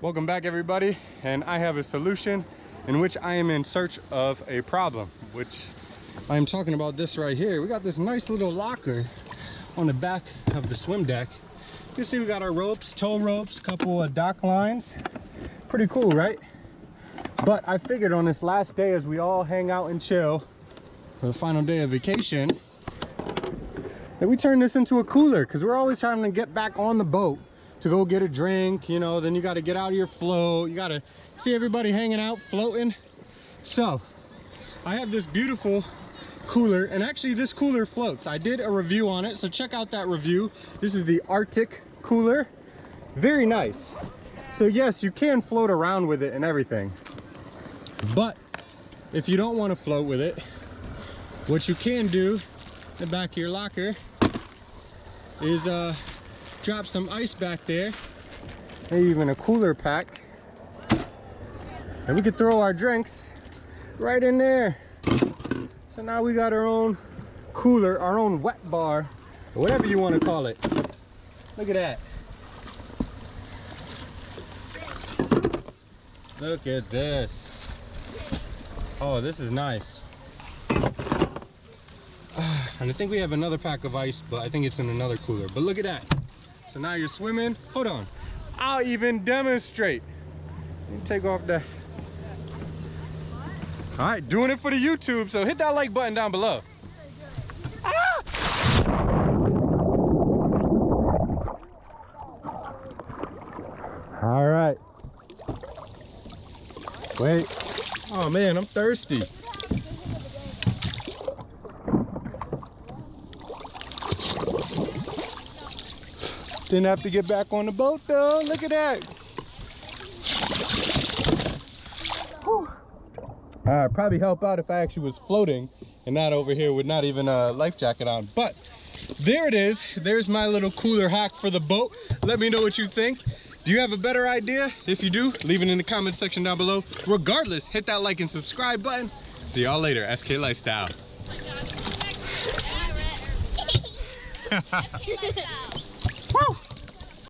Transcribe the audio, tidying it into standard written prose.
Welcome back, everybody, and I have a solution in which I am in search of a problem, which I am talking about this right here. We got this nice little locker on the back of the swim deck. You can see we got our ropes, tow ropes, a couple of dock lines. Pretty cool, right? But I figured on this last day, as we all hang out and chill for the final day of vacation, that we turn this into a cooler, because we're always trying to get back on the boat to go get a drink, you know, then you got to get out of your float, you got to see everybody hanging out, floating. So I have this beautiful cooler, and actually this cooler floats. I did a review on it, so check out that review. This is the Arctic cooler. Very nice. So yes, you can float around with it and everything, but if you don't want to float with it, what you can do in the back of your locker is drop some ice back there, maybe even a cooler pack, and we could throw our drinks right in there. So now we got our own cooler, our own wet bar, or whatever you want to call it. Look at that. Look at this. Oh, this is nice. And I think we have another pack of ice, but I think it's in another cooler. But look at that. So now you're swimming. Hold on. I'll even demonstrate. Let me take off that. All right, doing it for the YouTube, so hit that like button down below. Ah! All right. Wait. Oh man, I'm thirsty. Didn't have to get back on the boat though. Look at that. Whew. Alright, probably help out if I actually was floating and not over here with not even a life jacket on. But there it is. There's my little cooler hack for the boat. Let me know what you think. Do you have a better idea? If you do, leave it in the comment section down below. Regardless, hit that like and subscribe button. See y'all later. SK Lifestyle.